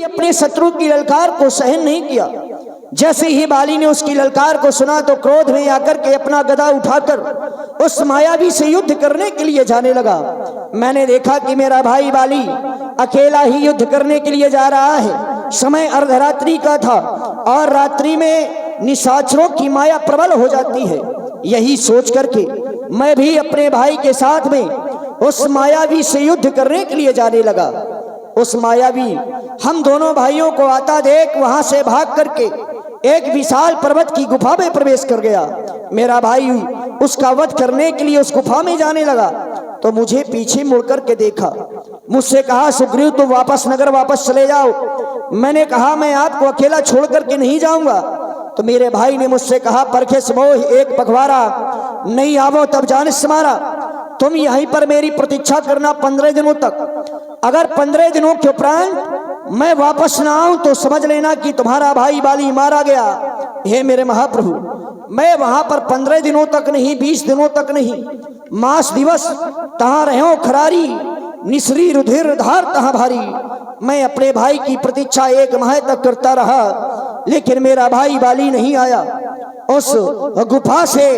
अपने शत्रु की ललकार को सहन नहीं किया। जैसे ही बाली ने उसकी ललकार को सुना तो क्रोध में आकर के अपना गदा उठाकर उस मायावी से युद्ध करने के लिए जाने लगा। मैंने देखा कि मेरा भाई बाली अकेला ही युद्ध करने के लिए जा रहा है। समय अर्धरात्रि का था और रात्रि में निशाचरों की माया प्रबल हो जाती है। यही सोच करके मैं भी अपने भाई के साथ में उस मायावी से युद्ध करने के लिए जाने लगा। उस मायावी हम दोनों भाइयों को आता देख वहां से भाग करके एक विशाल पर्वत की गुफा में प्रवेश कर गया। मेरा भाई उसका वध करने के लिए उस गुफा में जाने लगा तो मुझे पीछे मुड़ करके देखा। मुझसे कहा, सुग्रीव तुम वापस नगर वापस चले जाओ। मैंने कहा, मैं आपको अकेला छोड़ करके नहीं जाऊंगा। तो मेरे भाई ने मुझसे कहा, परखे समोह एक पखवारा, नहीं आवो तब जान से मारा। तुम यहीं पर मेरी प्रतीक्षा करना 15 दिनों तक। अगर 15 दिनों के उपरांत मैं वापस ना आऊं तो समझ लेना कि तुम्हारा भाई बाली मारा गया। हे मेरे महाप्रभु, मैं वहां पर 15 दिनों तक नहीं, 20 दिनों तक नहीं, मास दिवस तहां रहो खरारी, निसरी रुधिर धार तहां भारी। मैं अपने भाई की प्रतीक्षा 1 माह तक करता रहा, लेकिन मेरा भाई बाली नहीं आया। उस गुफा से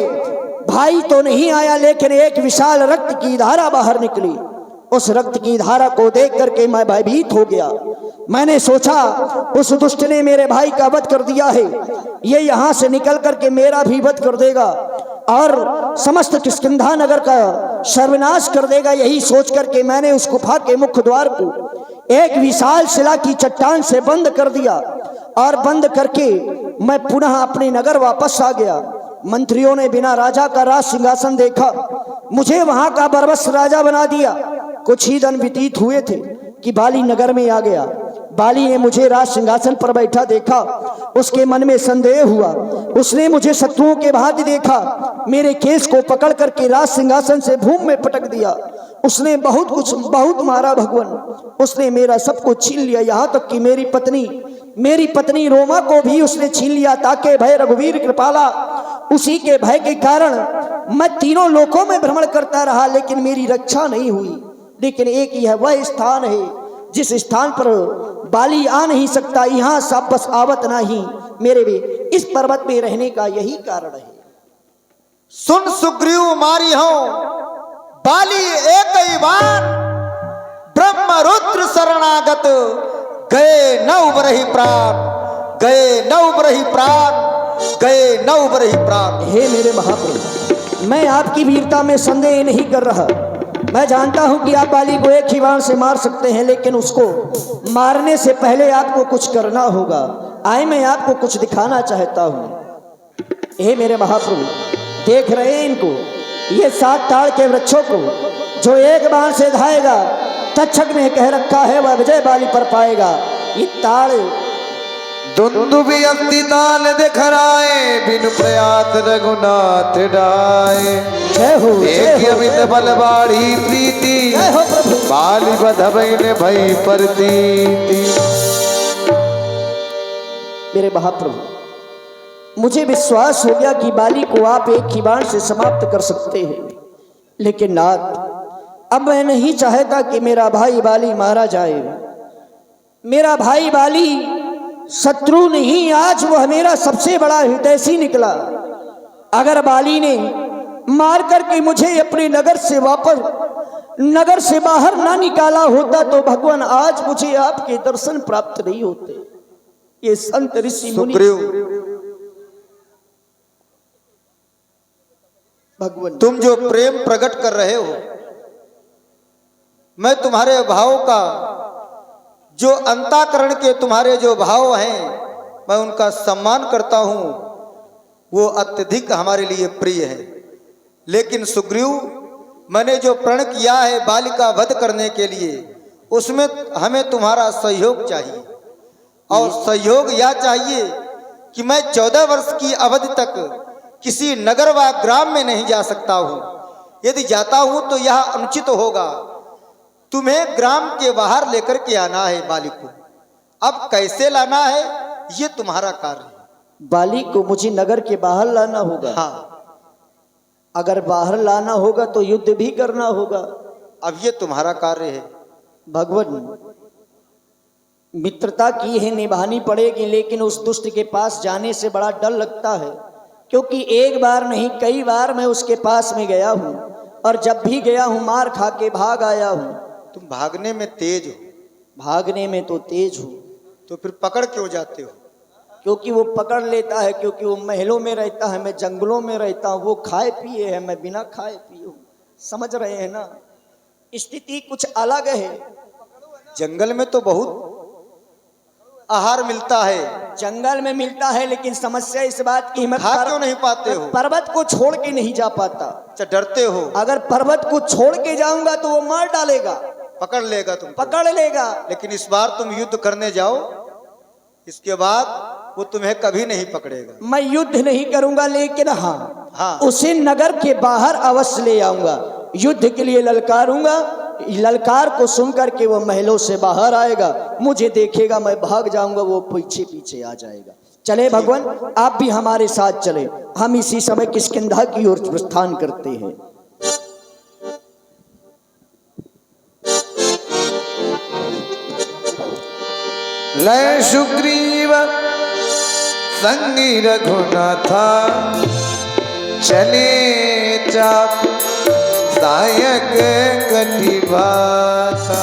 भाई तो नहीं आया, लेकिन एक विशाल रक्त की धारा बाहर निकली। उस रक्त की धारा को देख करके मैं भयभीत हो गया। मैंने सोचा, उस दुष्ट ने मेरे भाई का वध कर दिया है, ये यहाँ से निकल करके मेरा भी वध कर देगा और समस्त किष्किंधा नगर का सर्वनाश कर देगा। यही सोच करके मैंने उस गुफा के मुख्य द्वार को एक विशाल शिला की चट्टान से बंद कर दिया और बंद करके मैं पुनः अपने नगर वापस आ गया। मंत्रियों ने बिना राजा का राज सिंहासन देखा, मुझे वहां का बरबस राजा बना दिया। कुछ ही दिन व्यतीत हुए थे कि बाली नगर में आ गया। बाली ने मुझे राज सिंहासन पर बैठा देखा, उसके मन में संदेह हुआ। उसने मुझे शत्रुओं के भांति देखा, मेरे केस को पकड़ करके राज सिंहासन से भूमि में पटक दिया। उसने बहुत मारा भगवान, उसने मेरा सब कुछ छीन लिया, यहाँ तक कि मेरी पत्नी रोमा को भी उसने छीन लिया। ताके भय रघुवीर कृपाला, उसी के भय के कारण मैं तीनों लोकों में भ्रमण करता रहा, लेकिन मेरी रक्षा नहीं हुई। लेकिन एक यह वह स्थान है जिस स्थान पर बाली आ नहीं सकता, यहाँ वापस आवत नहीं। मेरे भी इस पर्वत में रहने का यही कारण है। सुन सुग्रीव मारी हो बाली एक ही बार, ब्रह्म रुद्र शरणागत, गए नौ बरहि प्राण, गए नौ बरहि प्राण, गए नौ बरहि प्राण। हे मेरे महाप्रभु, मैं आपकी वीरता में संदेह नहीं कर रहा। मैं जानता हूं कि आप बाली को एक ही बाण से मार सकते हैं, लेकिन उसको मारने से पहले आपको कुछ करना होगा। आए, मैं आपको कुछ दिखाना चाहता हूं। हे मेरे महाप्रभु, देख रहे हैं इनको, ये 7 ताड़ के वृक्षों को जो एक बाण से धाएगा, तक्षक ने कह रखा है वह विजय बाली पर पाएगा। ये ताड़ दुंदुभि अति ताल दिखराए, बिन प्रयात रघुनाथ डाए। जय हो, एक अमित बल बाढ़ी प्रीति, जय हो प्रभु। बाली बधबई ने भई प्रतीति। मेरे महाप्रभु, मुझे विश्वास हो गया कि बाली को आप एक ही बाण से समाप्त कर सकते हैं, लेकिन नाथ, अब मैं नहीं चाहता कि मेरा भाई बाली मारा जाए। मेरा भाई बाली शत्रु नहीं, आज वह मेरा सबसे बड़ा हितैषी निकला। अगर बाली ने मार करके मुझे अपने नगर से बाहर ना निकाला होता तो भगवान आज मुझे आपके दर्शन प्राप्त नहीं होते। ये संत ऋषि मुनि भगवान, तुम जो प्रेम प्रकट कर रहे हो, मैं तुम्हारे भाव का जो अंतःकरण के तुम्हारे जो भाव हैं, मैं उनका सम्मान करता हूं, वो अत्यधिक हमारे लिए प्रिय है। लेकिन सुग्रीव, मैंने जो प्रण किया है बाली का वध करने के लिए, उसमें हमें तुम्हारा सहयोग चाहिए। और सहयोग यह चाहिए कि मैं 14 वर्ष की अवधि तक किसी नगर व ग्राम में नहीं जा सकता हूं। यदि जाता हूं तो यह अनुचित होगा। तुम्हें ग्राम के बाहर लेकर के आना है बाली को। अब कैसे लाना है ये तुम्हारा कार्य है। बाली को मुझे नगर के बाहर लाना होगा। हाँ, अगर बाहर लाना होगा तो युद्ध भी करना होगा। अब ये तुम्हारा कार्य है। भगवान, मित्रता की है, निभानी पड़ेगी, लेकिन उस दुष्ट के पास जाने से बड़ा डर लगता है, क्योंकि एक बार नहीं कई बार मैं उसके पास में गया हूँ, और जब भी गया हूँ मार खा के भाग आया हूँ। तुम भागने में तेज हो, भागने में तो तेज हूँ, तो फिर पकड़ क्यों जाते हो? क्योंकि वो पकड़ लेता है, क्योंकि वो महलों में रहता है, मैं जंगलों में रहता हूँ, वो खाए पिए है, मैं बिना खाए पिए हूँ। समझ रहे हैं ना, स्थिति कुछ अलग है। जंगल में तो बहुत आहार मिलता है, जंगल में मिलता है, लेकिन समस्या इस बात की मैं खा क्यों नहीं पाते हो? पर्वत को छोड़ के नहीं जा पाता। अच्छा, डरते हो? अगर पर्वत को छोड़ के जाऊंगा तो वो मार डालेगा, पकड़ लेगा तुमको। पकड़ लेगा। लेकिन इस बार तुम युद्ध करने जाओ, इसके बाद वो तुम्हें कभी नहीं पकड़ेगा। मैं युद्ध नहीं करूंगा, लेकिन हाँ, उसे नगर के बाहर अवश्य ले आऊंगा, युद्ध के लिए ललकारूंगा। ललकार को सुन करके वो महलों से बाहर आएगा, मुझे देखेगा, मैं भाग जाऊंगा, वो पीछे पीछे आ जाएगा। चले भगवान, आप भी हमारे साथ चले। हम इसी समय किष्किंधा की ओर प्रस्थान करते हैं। लय सुग्रीव संगी रघुनाथा, चले चाप सायक कटिबाता।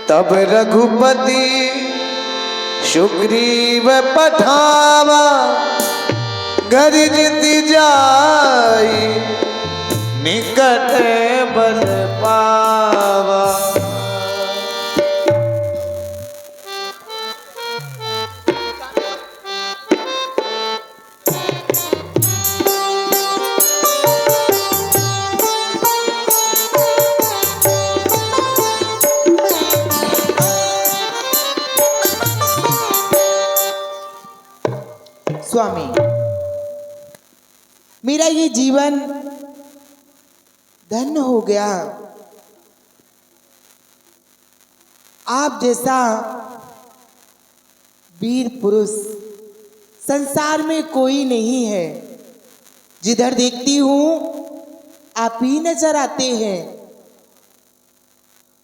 तब रघुपति सुग्रीव पठावा, गर्जति जाई निकट बल पावा। स्वामी, मेरा ये जीवन धन्य हो गया। आप जैसा वीर पुरुष संसार में कोई नहीं है। जिधर देखती हूं आप ही नजर आते हैं।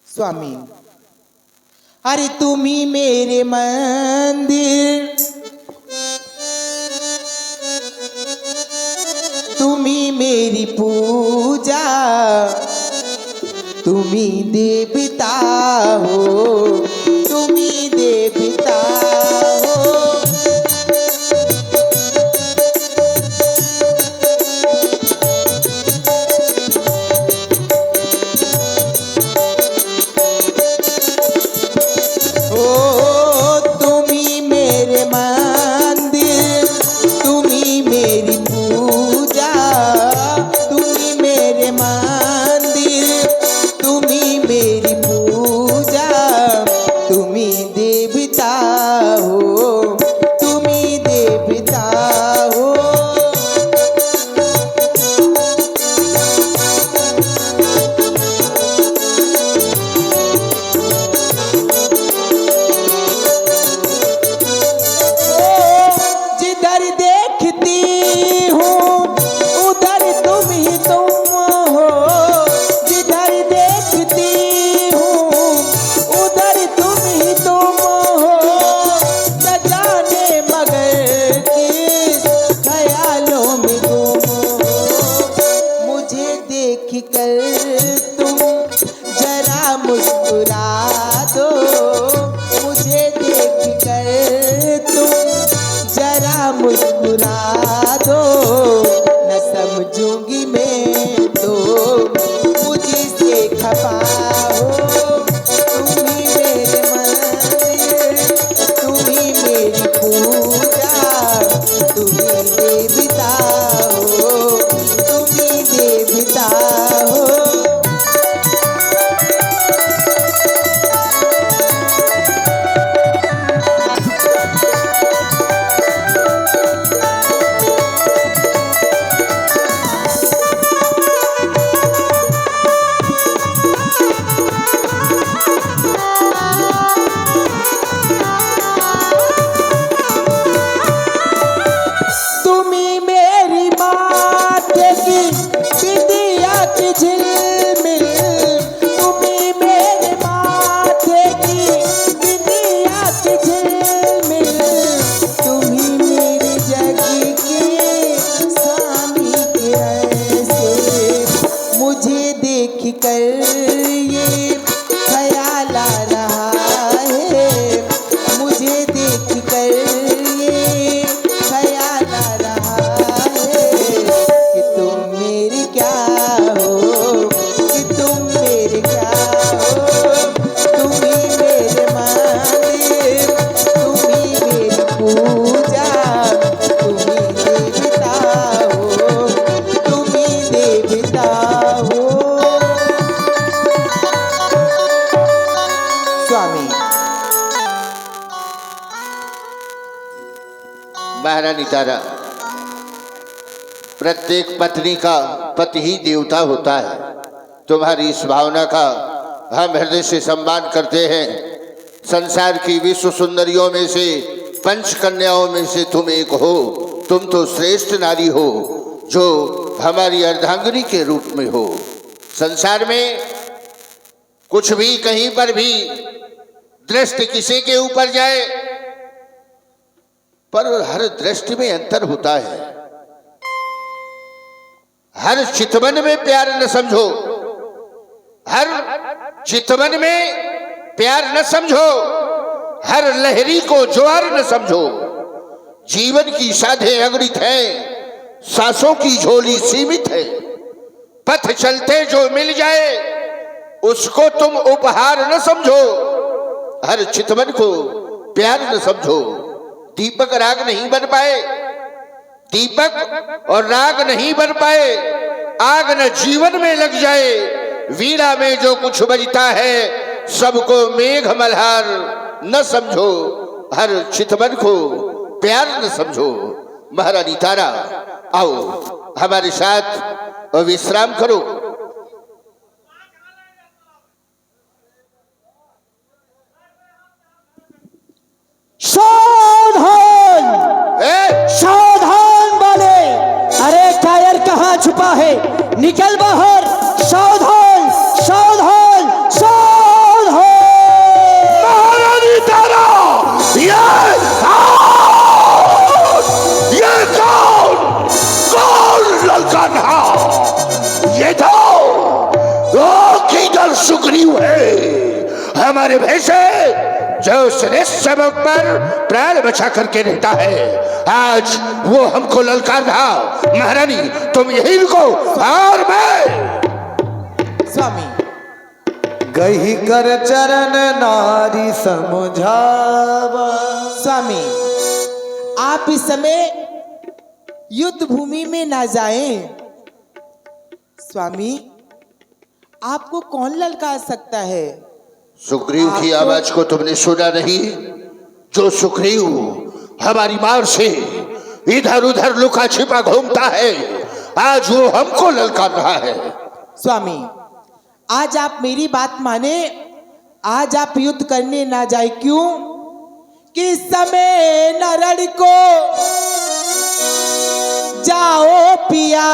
स्वामी, अरे तुम ही मेरे मंदिर, तुम्ही मेरी पूजा, तुम्ही देवता हो, तुम्ही देवता हो। ओ तुम्ही मेरे मंदिर, तुम्ही मेरी पूजा, तुम्ही मेरे मंदिर, तुम्ही मेरी पूजा, तुम्ही देवता कर ये ख्याल आ रहा है, मुझे देख कर ये ख्याल आ रहा है कि तुम मेरी क्या हो, कि तुम मेरे क्या हो, तुम ही मेरे मंदिर, तुम ही मेरी पूजा, तुम ही देवता हो, तुम ही देवता हो। स्वामी महारानी तारा, प्रत्येक पत्नी का पति ही देवता होता है। तुम्हारी इस भावना का हम हृदय से सम्मान करते हैं। संसार की विश्व सुंदरियों में से, पंच कन्याओं में से तुम एक हो। तुम तो श्रेष्ठ नारी हो जो हमारी अर्धांगिनी के रूप में हो। संसार में कुछ भी कहीं पर भी दृष्टि किसी के ऊपर जाए, पर हर दृष्टि में अंतर होता है। हर चितवन में प्यार न समझो, हर चितवन में प्यार न समझो, हर लहरी को ज्वार न समझो। जीवन की साधे अगणित है, सांसों की झोली सीमित है। पथ चलते जो मिल जाए उसको तुम उपहार न समझो, हर चितवन को प्यार न समझो। दीपक राग नहीं बन पाए, दीपक और राग नहीं बन पाए, आग न जीवन में लग जाए। वीणा में जो कुछ बजता है सबको मेघ मल्हार न समझो, हर चितवन को प्यार न समझो। महारानी तारा, आओ हमारे साथ विश्राम करो। सावधान, सावधान वाले, अरे टायर कहाँ छुपा है, निकल बाहर। सावधान, सावधान, सावधान। महारानी तारा, ये कौन लड़का था? ये तो किधर सुग्रीव है, हमारे भेषे जो श्रेष्ठ सबक पर प्राण बचा करके रहता है। आज वो हमको ललकार रहा। महारानी तुम यही रुको और मैं। स्वामी गही कर चरण नारी समझावा। स्वामी, आप इस समय युद्ध भूमि में ना जाएं। स्वामी, आपको कौन ललकार सकता है? सुग्रीव की आवाज को तुमने सुना नहीं? जो सुग्रीव हमारी मार से इधर उधर लुका छिपा घूमता है, आज वो हमको ललकार रहा है। स्वामी, आज आप मेरी बात माने, आज आप युद्ध करने ना जाए। क्यों? कि समय नरड़ को जाओ पिया,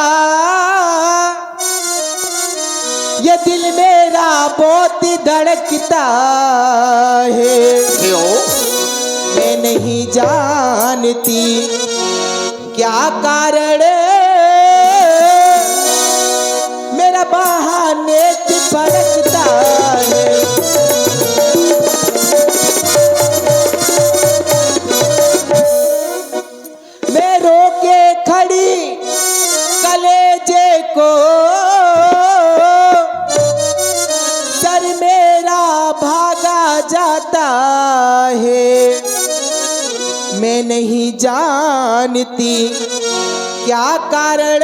ये दिल मेरा बहुत धड़कता है। क्यों? मैं नहीं जानती क्या कारण मेरा बहाने से भड़कता है। मैं रोके खड़ी कलेजे को, सर मेरा भागा जाता है। मैं नहीं जानती क्या कारण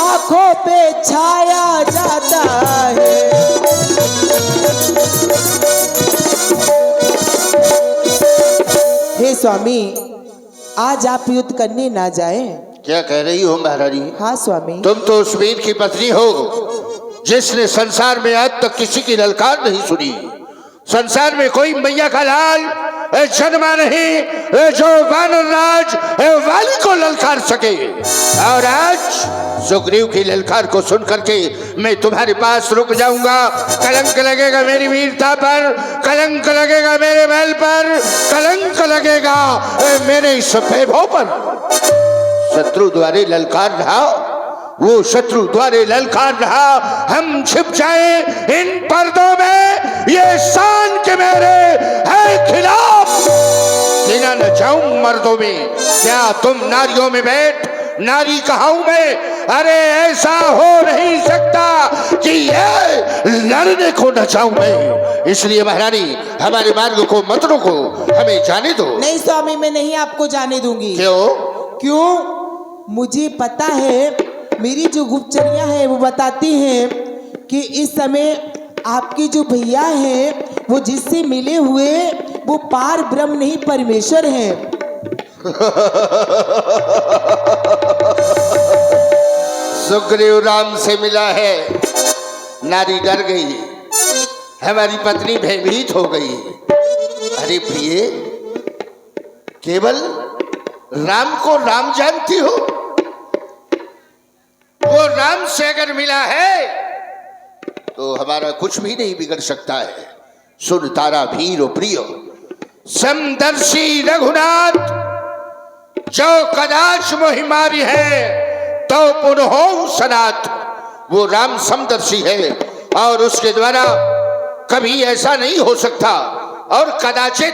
आंखों पे छाया जाता है। हे स्वामी, आज आप युद्ध करने ना जाएं। क्या कह रही हो महारानी? हाँ स्वामी। तुम तो उस वीर की पत्नी हो जिसने संसार में आज तक किसी की ललकार नहीं सुनी। संसार में कोई मैया का लाल जन्मा नहीं जो वानर राज वाली को ललकार सके। और आज सुग्रीव की ललकार को सुन करके मैं तुम्हारे पास रुक जाऊंगा। कलंक लगेगा मेरी वीरता पर, कलंक लगेगा मेरे बल पर, कलंक लगेगा मेरे इस वैभव पर। शत्रु द्वारे ललकार रहा, वो शत्रु द्वारे ललकार रहा, हम छिप जाए इन पर्दों में, ये शान के मेरे है खिलाफ कि न जाऊं मर्दों में। क्या तुम नारियों में बैठ नारी कहाऊं मैं? अरे ऐसा हो नहीं सकता कि ये लड़ने को न चाहूं मैं। इसलिए महारानी हमारे मार्ग को मत रोको, हमें जाने दो। नहीं स्वामी, मैं नहीं आपको जाने दूंगी। क्यों? क्यों? मुझे पता है, मेरी जो गुप्तचरियां हैं वो बताती हैं कि इस समय आपके जो भैया हैं वो जिससे मिले हुए वो पार ब्रह्म नहीं परमेश्वर हैं। सुग्रीव राम से मिला है। नारी डर गई, हमारी पत्नी भयभीत हो गई। अरे प्रिय, केवल राम को राम जानती हो? वो राम से अगर मिला है तो हमारा कुछ भी नहीं बिगड़ सकता है। सुन तारा भीर प्रिय, समदर्शी रघुनाथ, जो कदाच मोहि मारी है तो पुनः सनात। वो राम समदर्शी है और उसके द्वारा कभी ऐसा नहीं हो सकता, और कदाचित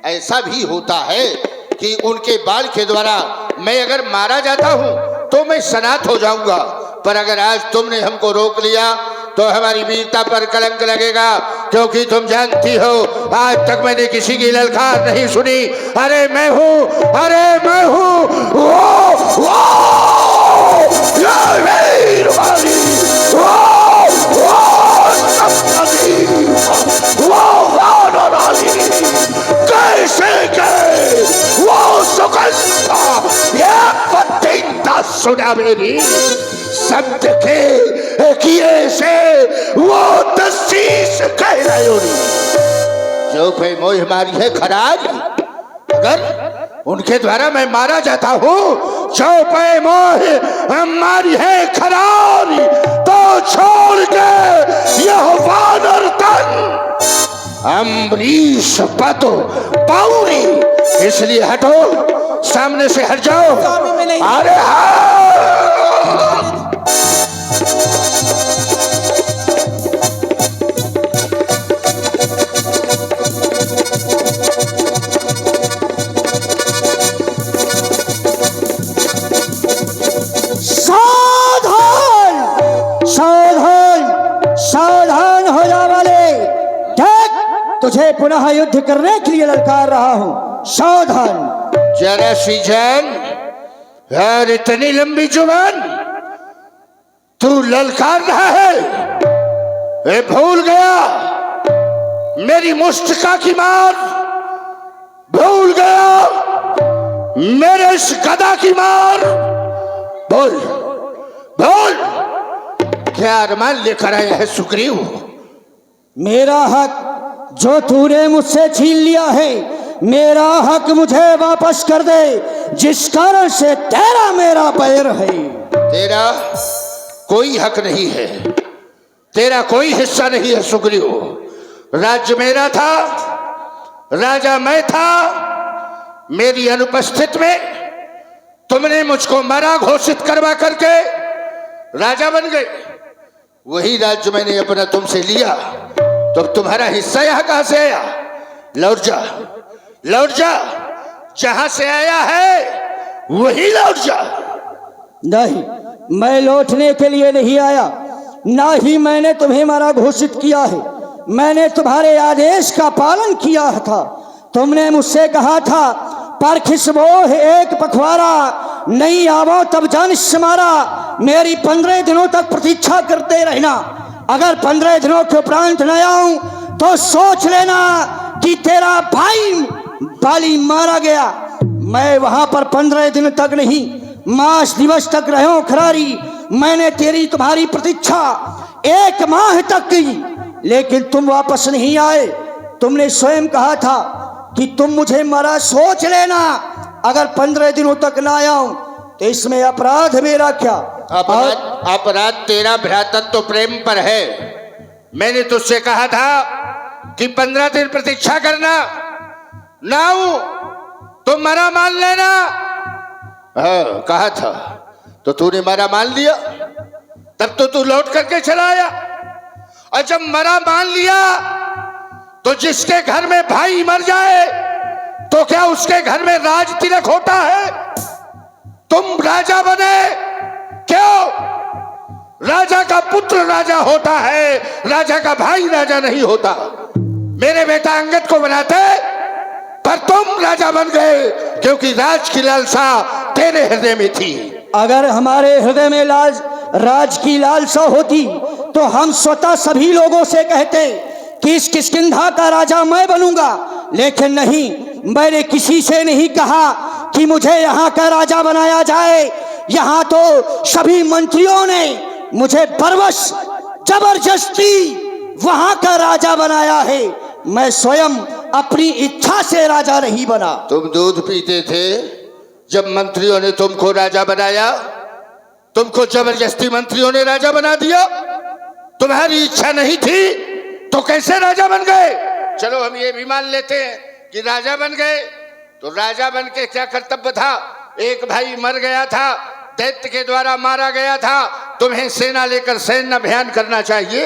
ऐसा भी होता है कि उनके बाल के द्वारा मैं अगर मारा जाता हूं तो मैं सनात हो जाऊंगा। पर अगर आज तुमने हमको रोक लिया तो हमारी वीरता पर कलंक लगेगा, क्योंकि तुम जानती हो आज तक मैंने किसी की ललकार नहीं सुनी। अरे मैं हूं, अरे मैं हूं वो कैसे गए वो सुगंधा, ये पतिंदा सुना मेरी शब्द के किए से वो तस्सीस कह रहे हो। जो पे मोह मारी है खराज, अगर उनके द्वारा मैं मारा जाता हूँ, जो पे मोह मारी है खराज, तो छोड़ के यह वानर तन अम्बरीश पतो पाऊरी। इसलिए हटो, सामने से हट जाओ। अरे सावधान सावधान सावधान हो जा वाले, देख तुझे पुनः युद्ध करने के लिए ललकार रहा हूं। सावधान। जरा सी जान, यार इतनी लंबी जुबान, तू ललकार रहा है? ए भूल गया मेरी मुष्टिका की मार, भूल गया मेरे इस गदा की मार। बोल बोल, क्या अरमान लेकर आया है सुग्रीव? मेरा हक जो तूने मुझसे छीन लिया है, मेरा हक मुझे वापस कर दे, जिस कारण से तेरा मेरा पैर है। तेरा कोई हक नहीं है, तेरा कोई हिस्सा नहीं है सुग्रीव। राज्य मेरा था, राजा मैं था। मेरी अनुपस्थित में तुमने मुझको मरा घोषित करवा करके राजा बन गए। वही राज्य मैंने अपना तुमसे लिया, तो तुम्हारा हिस्सा यहां कहां से आया? लौट जा, लौट जा, जहां से आया है वही लौट जा। नहीं, मैं लौटने के लिए नहीं आया, ना ही मैंने तुम्हें मारा घोषित किया है। मैंने तुम्हारे आदेश का पालन किया था। तुमने मुझसे कहा था, पर खिसबोह एक पखवारा, नहीं आवो तब जानिश मारा। मेरी 15 दिनों तक प्रतीक्षा करते रहना। अगर 15 दिनों के उपरांत न आऊं तो सोच लेना कि तेरा भाई बाली मारा गया। मैं वहां पर 15 दिन तक नहीं, मास दिवस तक रहो खरारी। मैंने तेरी तुम्हारी प्रतीक्षा 1 माह तक की, लेकिन तुम वापस नहीं आए। तुमने स्वयं कहा था कि तुम मुझे मारा, सोच लेना अगर 15 दिनों तक ना आऊं तो इसमें अपराध मेरा क्या? अपराध तेरा भ्रातृत्व प्रेम पर है। मैंने तुझसे कहा था कि 15 दिन प्रतीक्षा करना, ना आऊं तो मरा मान लेना। हाँ, कहा था। तो तूने मरा मान लिया, तब तो तू लौट करके चला आया। और जब मरा मान लिया तो जिसके घर में भाई मर जाए तो क्या उसके घर में राज तिलक होता है? तुम राजा बने, क्यों? राजा का पुत्र राजा होता है, राजा का भाई राजा नहीं होता। मेरे बेटा अंगद को बनाते, पर तुम राजा बन गए क्योंकि राज की लालसा तेरे हृदय में थी। अगर हमारे हृदय में राज की लालसा होती तो हम स्वतः सभी लोगों से कहते कि इस किष्किंधा का राजा मैं बनूंगा, लेकिन नहीं, मैंने किसी से नहीं कहा कि मुझे यहाँ का राजा बनाया जाए। यहाँ तो सभी मंत्रियों ने मुझे बरवश जबरदस्ती वहाँ का राजा बनाया है। मैं स्वयं अपनी इच्छा से राजा नहीं बना। तुम दूध पीते थे जब मंत्रियों ने तुमको राजा बनाया? तुमको जबरदस्ती मंत्रियों ने राजा बना दिया? तुम्हारी इच्छा नहीं थी तो कैसे राजा बन गए? चलो हम ये भी मान लेते हैं कि राजा बन गए, तो राजा बन के क्या कर्तव्य था? एक भाई मर गया था, दैत्य के द्वारा मारा गया था, तुम्हें सेना लेकर सैन्य अभियान करना चाहिए,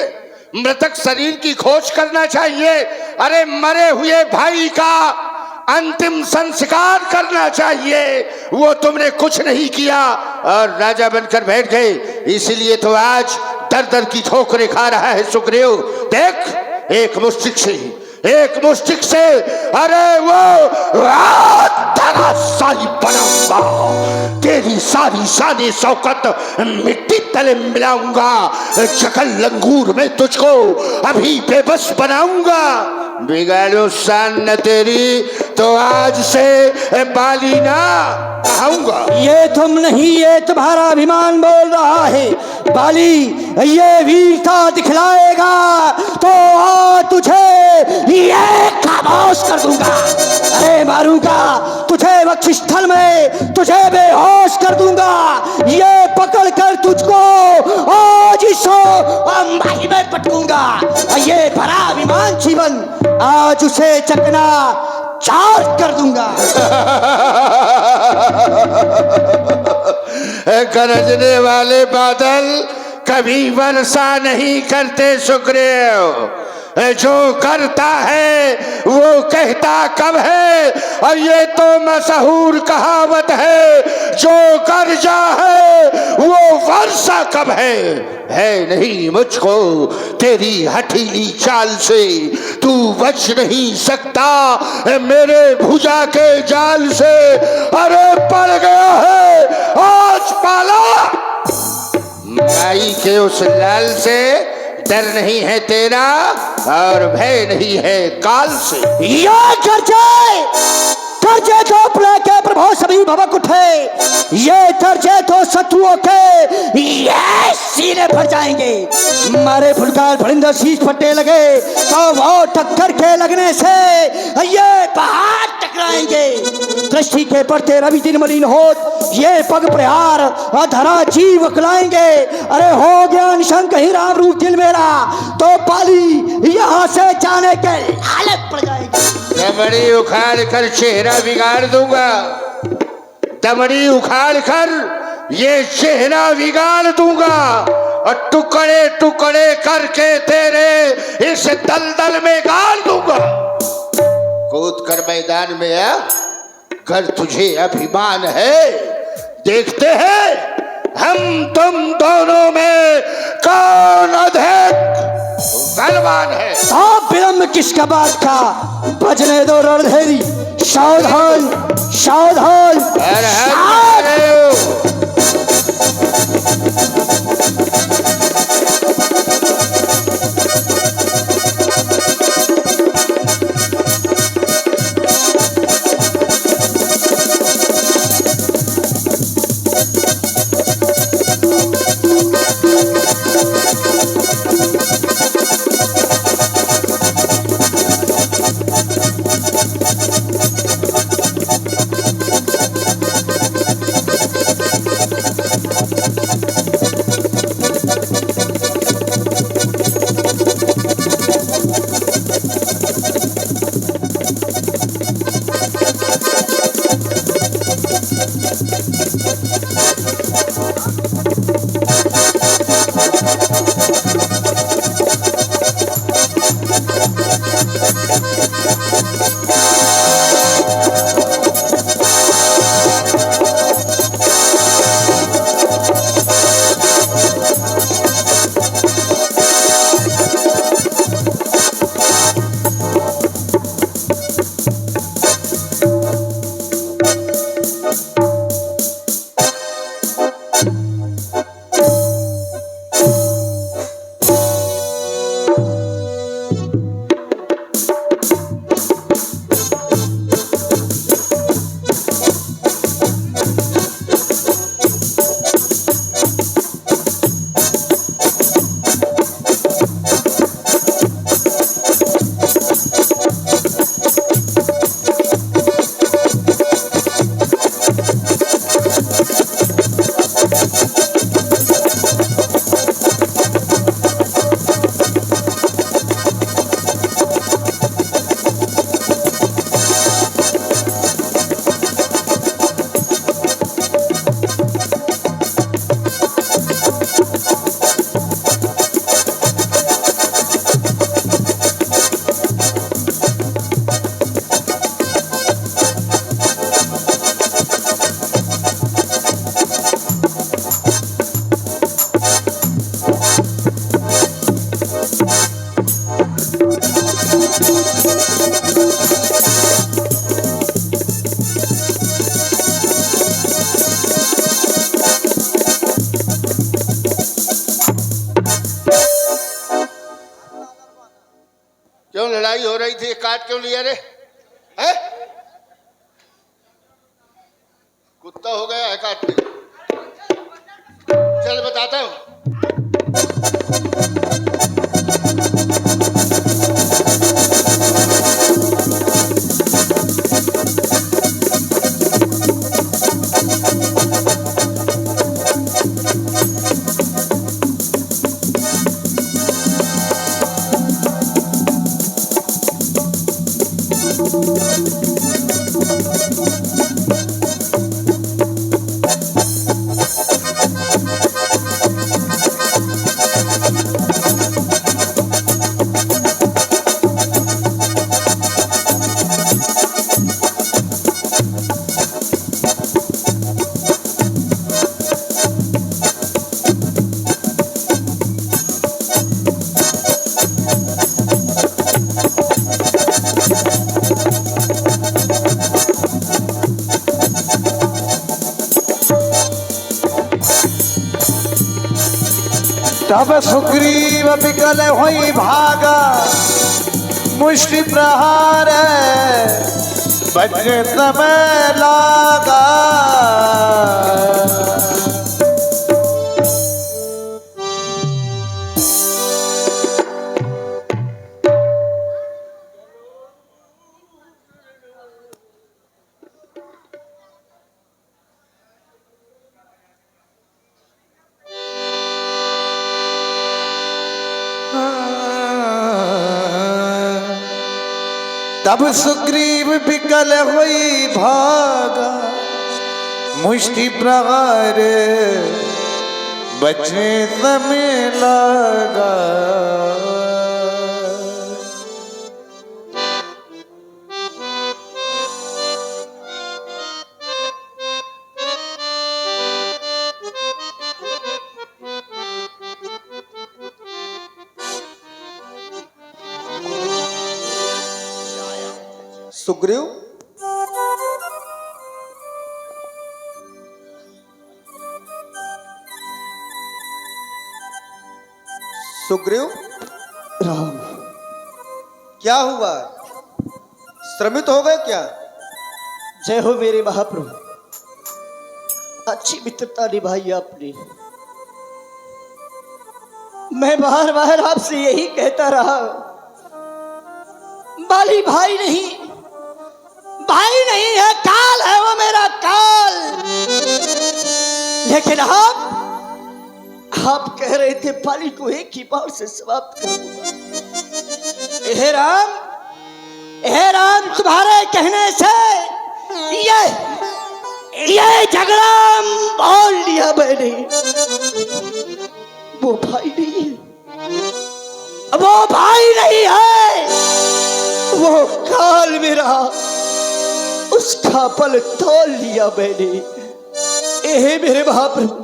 मृतक शरीर की खोज करना चाहिए, अरे मरे हुए भाई का अंतिम संस्कार करना चाहिए। वो तुमने कुछ नहीं किया और राजा बनकर बैठ गए। इसलिए तो आज दर दर की ठोकरें खा रहा है सुग्रीव। देख, एक मुस्टिक से अरे वो सारी बनाऊंगा, तेरी सारी शान शौकत मिट्टी तले मिलाऊंगा, चकल लंगूर में तुझको अभी बेबस बनाऊंगा। बिगाड़ो शान न तेरी तो आज से बाली ना कहूंगा। ये तुम नहीं, ये तुम्हारा अभिमान बोल रहा है। बाली ये वीरता दिखलाएगा तो तुझे ये खामोश कर दूंगा। अरे मारूंगा तुझे वक्षस्थल में, तुझे बेहोश कर दूंगा। ये पकड़ कर तुझको आज इस अंबाई में पटकूंगा। ये भरा अभिमान जीवन आज उसे चकना चार कर दूंगा। गरजने वाले बादल कभी वर्षा नहीं करते सुग्रीव, जो करता है वो कहता कब है। और ये तो मशहूर कहावत है, जो गरजा है वो वर्षा कब है नहीं मुझको तेरी हठीली चाल से तू बच नहीं सकता, मेरे भुजा के जाल से अरे पड़ गया है आज पाला। माई के उस लाल से डर नहीं है तेरा और भय नहीं है काल से। या गर्जे तो प्रलय के प्रभाव सभी भवक उठे, ये गर्जे तो शत्रुओं के ये सीने भर जाएंगे। मारे फुलकार भड़िंदर शीश फटे लगे तो वो टक्कर के लगने से ये पहाड़ टकराएंगे। दृष्टि के पड़ते रवि दिन मलिन होत, ये पग प्रहार धरा जीव कलाएंगे। अरे हो गया निशंक कहीं राम रूप दिल मेरा, तो पाली यहाँ से जाने के हालत पड़ जाएगी। दमड़ी उखाड़ कर चेहरा बिगाड़ दूंगा, दमड़ी उखाड़ कर ये चेहरा बिगाड़ दूंगा और टुकड़े टुकड़े करके तेरे इस दलदल में गाड़ दूंगा। कूद कर मैदान में आ, कर तुझे अभिमान है, देखते हैं हम तुम दोनों में कौन अधिक बलवान है। विलंब किसका बात का, बजने दो रणधेरी। सावधान सावधान लड़ाई हो रही थी, काट क्यों लिया रे? है? कुत्ता हो गया है काटने? चल बताता हूं। तब सुग्रीव विकल होई भागा, मुष्टि प्रहार बचने समय लागा। तब सुग्रीव विकल हुई भागा, मुष्टि प्रहार बचने समय लगा। सुग्रीव, सुग्रीव, राम, क्या हुआ? श्रमित हो गए क्या? जय हो मेरे महाप्रभु। अच्छी मित्रता निभाई आपने। मैं बार बार आपसे यही कहता रहा, बाली भाई नहीं, भाई नहीं है, काल है वो मेरा काल। लेकिन आप कह रहे थे बाली को एक ही बार से समाप्त कर दूंगा। हे राम, तुम्हारे कहने से ये झगड़ा बोल लिया मैंने। वो भाई नहीं है, वो भाई नहीं है, वो काल मेरा, उसका बल तोल लिया मैंने। हे मेरे महाप्रभु,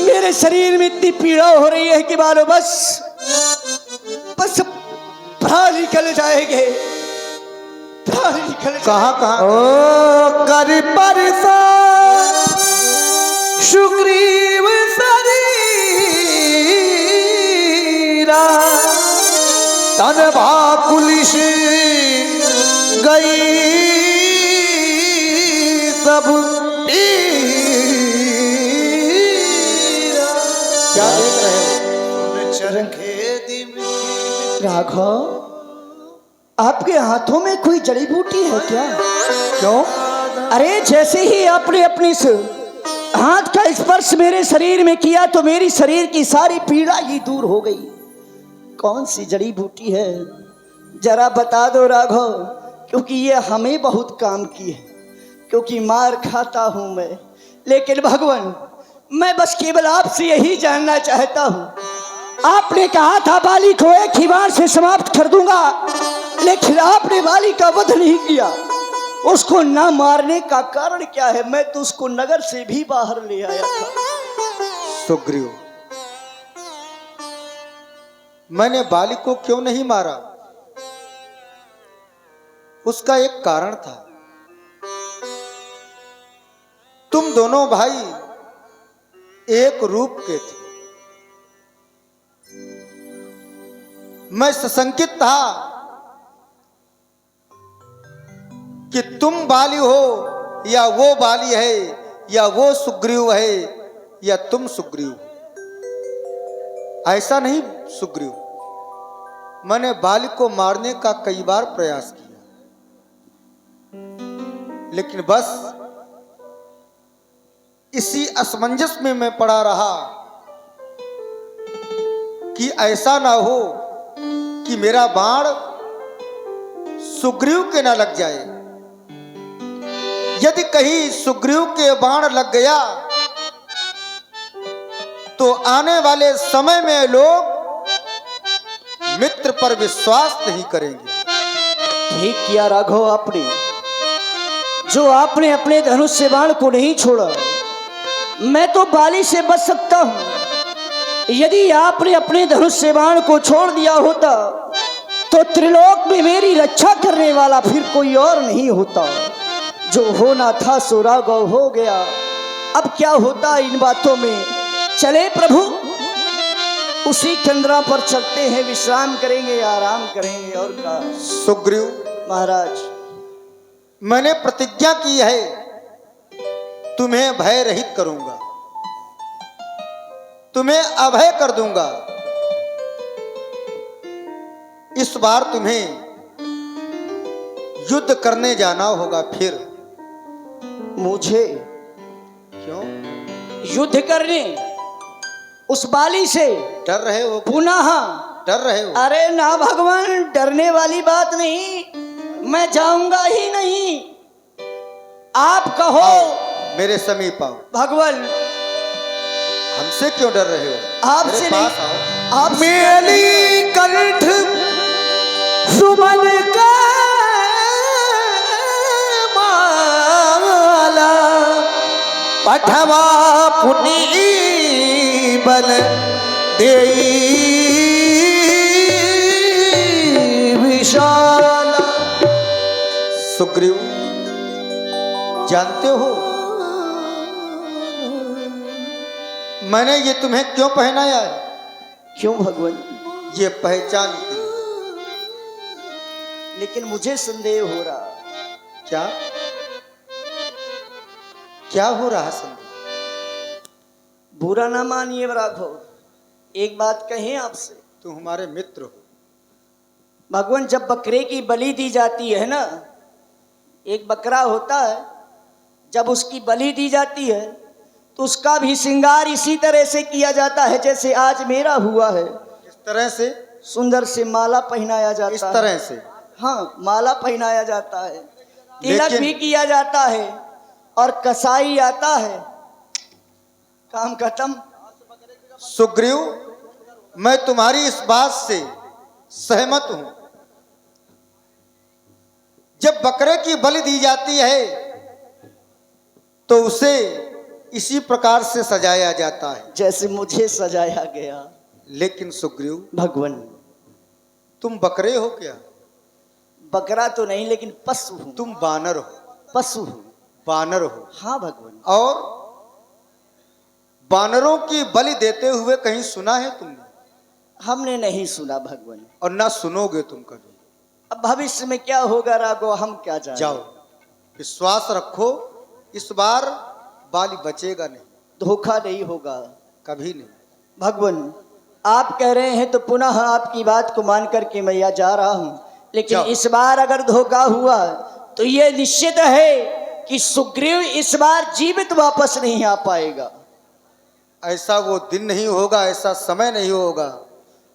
मेरे शरीर में इतनी पीड़ा हो रही है कि मानो बस प्राण निकल जाएंगे, प्राण निकल। कहाँ कहाँ? ओ कर परसा सुग्रीव शरीरा, तन भाकुलिश गई सब पीरा। क्या देख रहे हैं? चरखे दिम राघव, आपके हाथों में कोई जड़ी बूटी है क्या? क्यों? अरे जैसे ही आपने अपनी हाथ का स्पर्श मेरे शरीर में किया तो मेरी शरीर की सारी पीड़ा ही दूर हो गई। कौन सी जड़ी बूटी है जरा बता दो राघव, क्योंकि ये हमें बहुत काम की है, क्योंकि मार खाता हूं मैं। लेकिन भगवान, मैं बस केवल आपसे यही जानना चाहता हूं, आपने कहा था बाली को एक ही बार से समाप्त कर दूंगा, लेकिन आपने बाली का वध नहीं किया। उसको ना मारने का कारण क्या है? मैं तो उसको नगर से भी बाहर ले आया था। सुग्रीव, मैंने बाली को क्यों नहीं मारा? उसका एक कारण था। तुम दोनों भाई एक रूप के थे। मैं सशंकित था कि तुम बाली हो या वो बाली है या वो सुग्रीव है या तुम सुग्रीव। ऐसा नहीं सुग्रीव, मैंने बाली को मारने का कई बार प्रयास किया, लेकिन बस इसी असमंजस में मैं पड़ा रहा कि ऐसा ना हो कि मेरा बाण सुग्रीव के ना लग जाए। यदि कहीं सुग्रीव के बाण लग गया तो आने वाले समय में लोग मित्र पर विश्वास नहीं करेंगे। ठीक किया राघव आपने, जो आपने अपने धनुष से बाण को नहीं छोड़ा। मैं तो बाली से बच सकता हूं, यदि आपने अपने धनुष से बाण को छोड़ दिया होता तो त्रिलोक में मेरी रक्षा करने वाला फिर कोई और नहीं होता। जो होना था सो राघव हो गया, अब क्या होता इन बातों में। चले प्रभु, उसी चंद्रा पर चलते हैं, विश्राम करेंगे, आराम करेंगे और का। सुग्रीव महाराज, मैंने प्रतिज्ञा की है तुम्हें भय रहित करूंगा, तुम्हें अभय कर दूंगा। इस बार तुम्हें युद्ध करने जाना होगा। फिर मुझे क्यों युद्ध करने उस बाली से डर रहे हो? पुनः? डर रहे हो? अरे ना भगवान, डरने वाली बात नहीं, मैं जाऊंगा ही नहीं। आप कहो आओ, मेरे समीप आओ। भगवान, हमसे क्यों डर रहे हो? आपसे मेरे नहीं, पास आओ। आप मेली कंठ सुमन का माला पठवा पुनी बल देई विशाला। सुग्रीव, जानते हो मैंने ये तुम्हें क्यों पहनाया है? क्यों भगवान? ये पहचान के लिए। लेकिन मुझे संदेह हो रहा। क्या क्या हो रहा संदेह? बुरा ना मानिए राघव, एक बात कहें आपसे। तुम हमारे मित्र हो। भगवान, जब बकरे की बलि दी जाती है ना, एक बकरा होता है, जब उसकी बलि दी जाती है तो उसका भी श्रृंगार इसी तरह से किया जाता है जैसे आज मेरा हुआ है। इस तरह से? सुंदर से माला पहनाया जाता है। इस तरह से? हाँ, माला पहनाया जाता है, तिलक लेकिन- भी किया जाता है और कसाई आता है, काम खत्म। सुग्रीव, मैं तुम्हारी इस बात से सहमत हूं। जब बकरे की बलि दी जाती है तो उसे इसी प्रकार से सजाया जाता है जैसे मुझे सजाया गया। लेकिन सुग्रीव, भगवान, तुम बकरे हो क्या? बकरा तो नहीं, लेकिन पशु हूँ। तुम बानर हो। पशु हूँ। बानर हो। हाँ भगवान। और बानरों की बलि देते हुए कहीं सुना है तुमने? हमने नहीं सुना भगवान, और ना सुनोगे तुम कभी। अब भविष्य में क्या होगा राघव, हम क्या जाने। जाओ, विश्वास रखो, इस बार बाली बचेगा नहीं, धोखा नहीं होगा कभी नहीं। भगवान। आप कह रहे हैं तो पुनः आपकी बात को मान करके मैं यहाँ जा रहा हूँ, लेकिन जाओ। इस बार अगर धोखा हुआ तो ये निश्चित है कि सुग्रीव इस बार जीवित वापस नहीं आ पाएगा। ऐसा वो दिन नहीं होगा, ऐसा समय नहीं होगा,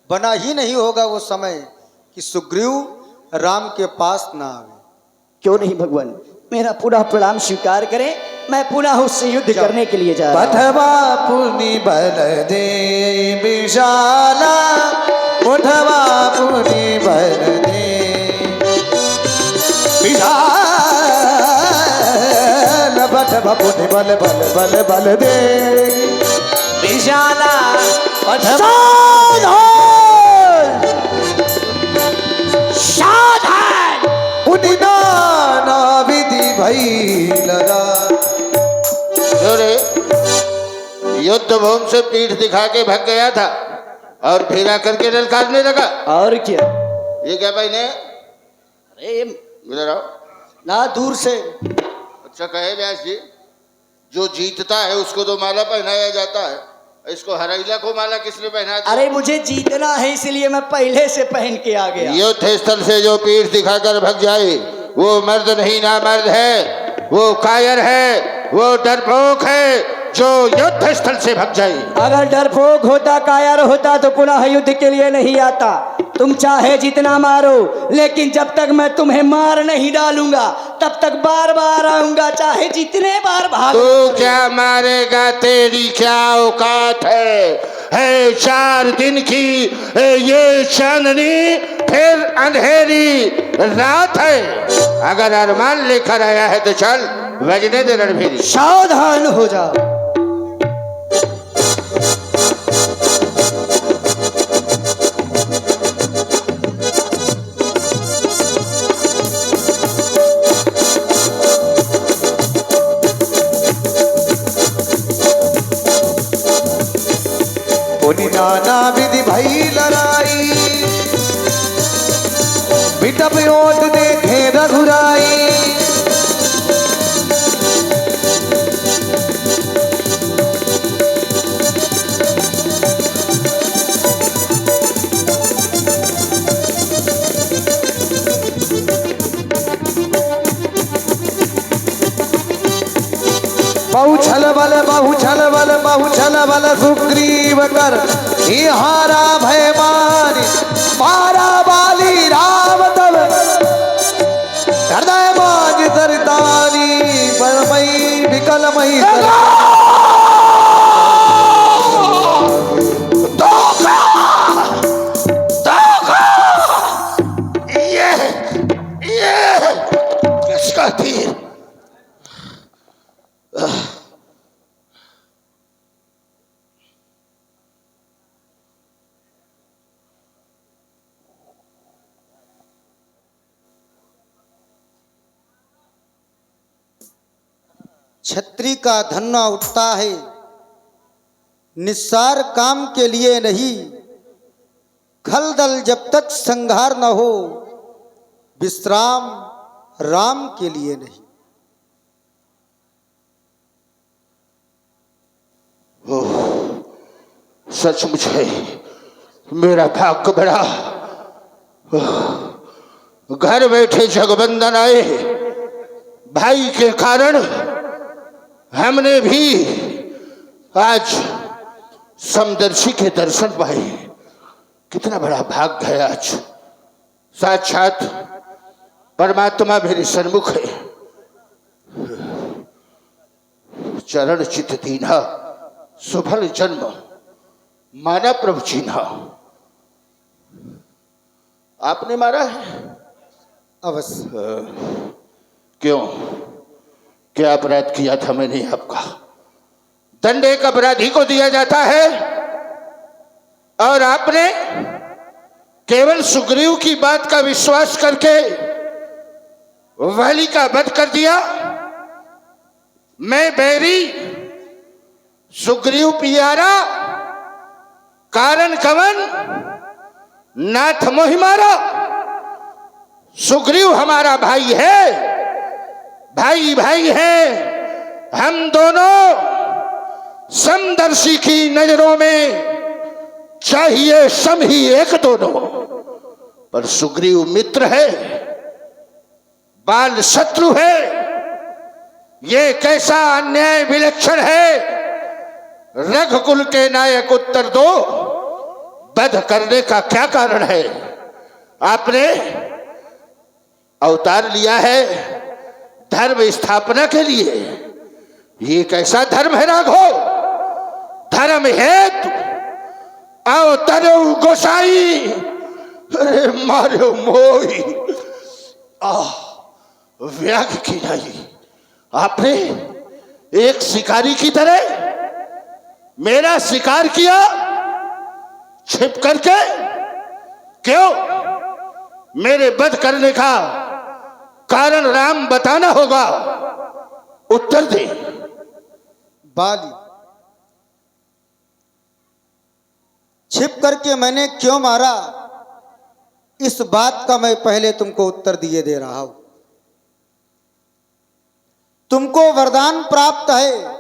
बना ही नहीं होगा वो समय कि सुग्रीव राम के पास ना आवे। क्यों नहीं भगवान, मेरा पुनः प्रणाम स्वीकार करें, मैं पुनः उससे युद्ध करने के लिए जा रहा हूं। पठवा पुनि बल दे विशाला उठवा पुनि बल दे विशाल पठवा पुनि बल बल बल बल दे विशाला पठवा पुनि नाना विधि भैलरा। जो रे युद्ध भूमि से पीठ दिखा के भाग गया था और फिर आकर के ललकारने लगा। और क्या? ये क्या भाई ने? अरे इधर आओ। ना दूर से। अच्छा कहे व्यास जी, जो जीतता है उसको तो माला पहनाया जाता है, इसको हरैला को माला किसने पहना दिया? अरे मुझे जीतना है इसलिए मैं पहले से पहन के आ गया। युद्ध स्थल से जो पीठ दिखाकर भग जाए वो मर्द नहीं ना मर्द है, वो कायर है, वो डरपोक है जो युद्ध स्थल से भग जाए। अगर डरपोक होता, कायर होता तो पुनः युद्ध के लिए नहीं आता। तुम चाहे जितना मारो, लेकिन जब तक मैं तुम्हें मार नहीं डालूंगा तब तक बार बार आऊंगा, चाहे जितने बार भाग। तू क्या मारेगा, तेरी क्या औकात है 4 दिन की ये चांदनी, फिर अंधेरी रात है। अगर अरमान लेकर आया है तो चल वजने दे रणभेरी। सावधान हो जा। पुनि नाना विधि भई लड़ाई, बिटप ओट देखे रघुराई। बहु छल बल बहु छल बल बहु छल बल सुग्रीव कर ही हारा भय मारी, मारा बाली राम तब हृदय बाज दरतारी, परमई विकल मई ये किसका तीर? छत्री का धन्ना उठता है, निस्सार काम के लिए नहीं। खलदल जब तक संहार न हो, विश्राम राम के लिए नहीं। सचमुच है मेरा भाग्य बड़ा। घर बैठे जगबंदन आए, भाई के कारण हमने भी आज समदर्शी के दर्शन पाए। कितना बड़ा भाग्य है आज, साक्षात परमात्मा मेरे सन्मुख है। चरण चित दीना सुभल जन्म, माना प्रभु चिन्हा। आपने मारा है? अवश्य। क्यों, क्या अपराध किया था मैंने आपका? दंड एक अपराधी को दिया जाता है और आपने केवल सुग्रीव की बात का विश्वास करके वाली का वध कर दिया। मैं बैरी, सुग्रीव पियारा, कारण कवन नाथ मोहि मारा। सुग्रीव हमारा भाई है, भाई भाई है। हम दोनों समदर्शी की नजरों में चाहिए सम ही एक दोनों, पर सुग्रीव मित्र है, बाल शत्रु है। ये कैसा अन्याय विलक्षण है। रघुकुल के नायक उत्तर दो, वध करने का क्या कारण है? आपने अवतार लिया है धर्म स्थापना के लिए। ये कैसा धर्म है राघव? धर्म हेतु अवतरो गोसाई, अरे मारो मोही व्याग की नहीं। आपने एक शिकारी की तरह मेरा शिकार किया छिप करके। क्यों? मेरे वध करने का कारण राम बताना होगा, उत्तर दे। बाली, छिप करके मैंने क्यों मारा, इस बात का मैं पहले तुमको उत्तर दिए दे रहा हूं। तुमको वरदान प्राप्त है